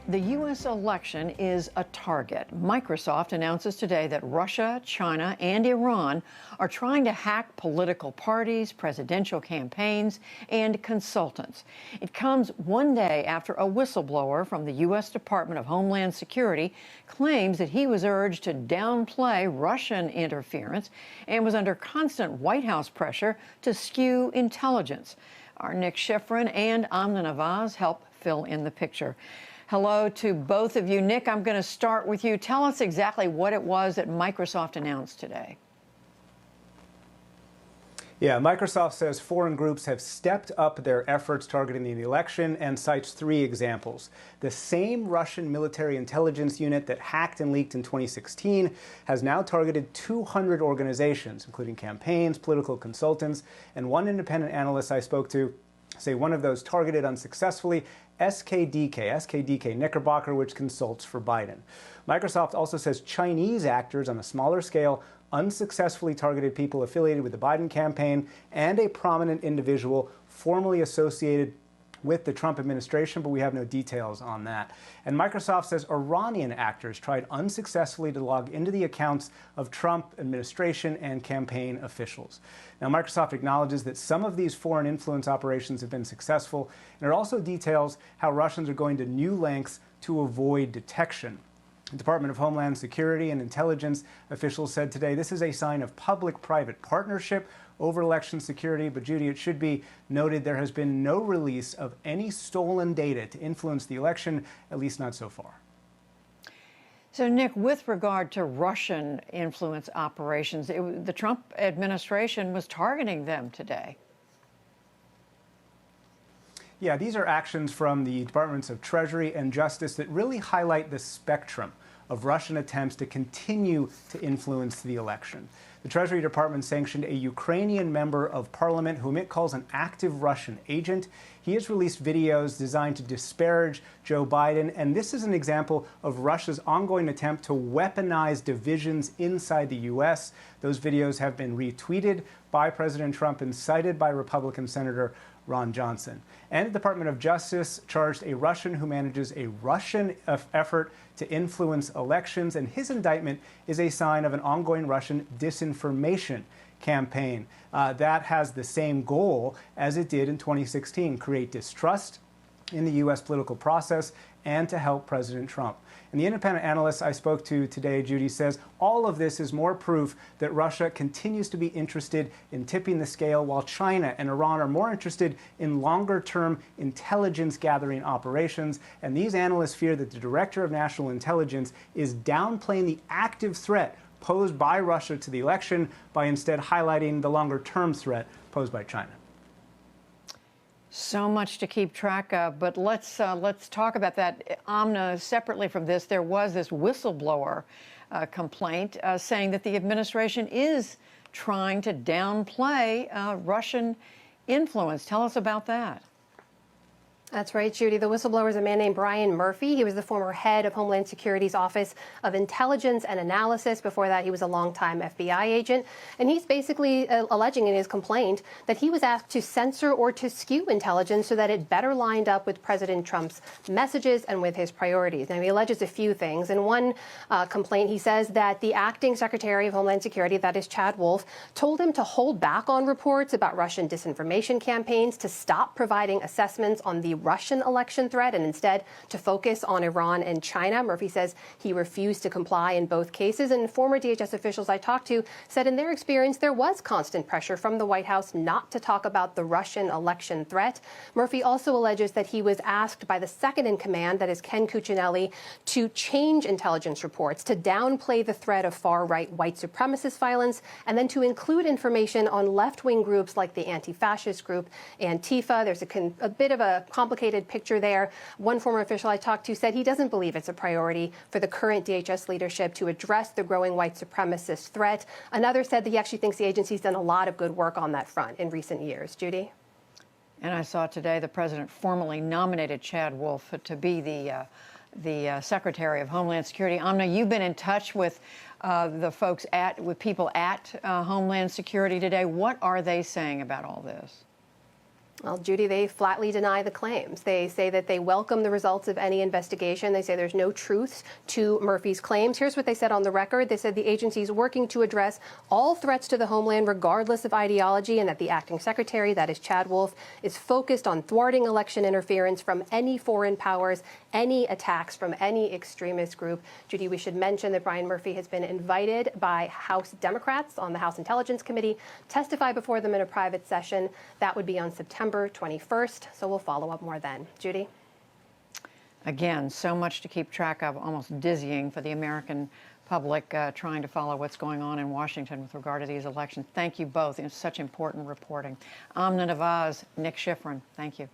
The U.S. election is a target. Microsoft announces today that Russia, China, and Iran are trying to hack political parties, presidential campaigns, and consultants. It comes one day after a whistleblower from the U.S. Department of Homeland Security claims that he was urged to downplay Russian interference and was under constant White House pressure to skew intelligence. Our Nick Schifrin and Amna Nawaz help fill in the picture. Hello to both of you. Nick, I'm going to start with you. Tell us exactly what it was that Microsoft announced today. Yeah, Microsoft says foreign groups have stepped up their efforts targeting the election and cites three examples. The same Russian military intelligence unit that hacked and leaked in 2016 has now targeted 200 organizations, including campaigns, political consultants, and one independent analyst I spoke to say one of those targeted unsuccessfully SKDK Knickerbocker, which consults for Biden. Microsoft also says Chinese actors on a smaller scale unsuccessfully targeted people affiliated with the Biden campaign and a prominent individual formerly associated with the Trump administration, but we have no details on that. And Microsoft says Iranian actors tried unsuccessfully to log into the accounts of Trump administration and campaign officials. Now, Microsoft acknowledges that some of these foreign influence operations have been successful, and it also details how Russians are going to new lengths to avoid detection. The Department of Homeland Security and intelligence officials said today this is a sign of public-private partnership over election security. But Judy, it should be noted there has been no release of any stolen data to influence the election, at least not so far. So, Nick, with regard to Russian influence operations, the Trump administration was targeting them today. Yeah, these are actions from the Departments of Treasury and Justice that really highlight the spectrum of Russian attempts to continue to influence the election. The Treasury Department sanctioned a Ukrainian member of parliament whom it calls an active Russian agent. He has released videos designed to disparage Joe Biden, and this is an example of Russia's ongoing attempt to weaponize divisions inside the U.S. Those videos have been retweeted by President Trump and cited by Republican Senator Ron Johnson. And the Department of Justice charged a Russian who manages a Russian effort to influence elections, and his indictment is a sign of an ongoing Russian disinformation campaign that has the same goal as it did in 2016, create distrust in the U.S. political process and to help President Trump. And the independent analyst I spoke to today, Judy, says all of this is more proof that Russia continues to be interested in tipping the scale, while China and Iran are more interested in longer-term intelligence gathering operations. And these analysts fear that the Director of National Intelligence is downplaying the active threat posed by Russia to the election by instead highlighting the longer-term threat posed by China. So much to keep track of, but let's talk about that. Amna, separately from this, there was this whistleblower complaint saying that the administration is trying to downplay Russian influence. Tell us about that. That's right, Judy. The whistleblower is a man named Brian Murphy. He was the former head of Homeland Security's Office of Intelligence and Analysis. Before that, he was a longtime FBI agent. And he's basically alleging in his complaint that he was asked to censor or to skew intelligence so that it better lined up with President Trump's messages and with his priorities. Now, he alleges a few things. In one complaint, he says that the acting Secretary of Homeland Security, that is Chad Wolf, told him to hold back on reports about Russian disinformation campaigns, to stop providing assessments on the Russian election threat and instead to focus on Iran and China. Murphy says he refused to comply in both cases. And former DHS officials I talked to said in their experience there was constant pressure from the White House not to talk about the Russian election threat. Murphy also alleges that he was asked by the second in command, that is Ken Cuccinelli, to change intelligence reports, to downplay the threat of far-right white supremacist violence, and then to include information on left-wing groups like the anti-fascist group Antifa. There's a bit of a complicated picture there. One former official I talked to said he doesn't believe it's a priority for the current DHS leadership to address the growing white supremacist threat. Another said that he actually thinks the agency's done a lot of good work on that front in recent years. Judy? And I saw today the president formally nominated Chad Wolf to be the Secretary of Homeland Security. Amna, you've been in touch with people at Homeland Security today. What are they saying about all this? Well, Judy, they flatly deny the claims. They say that they welcome the results of any investigation. They say there's no truth to Murphy's claims. Here's what they said on the record. They said the agency is working to address all threats to the homeland, regardless of ideology, and that the acting secretary, that is Chad Wolf, is focused on thwarting election interference from any foreign powers, any attacks from any extremist group. Judy, we should mention that Brian Murphy has been invited by House Democrats on the House Intelligence Committee, testify before them in a private session. That would be on September 21st, so we'll follow up more then. Judy? Again, so much to keep track of, almost dizzying for the American public trying to follow what's going on in Washington with regard to these elections. Thank you both. It's such important reporting. Amna Nawaz, Nick Schifrin, thank you.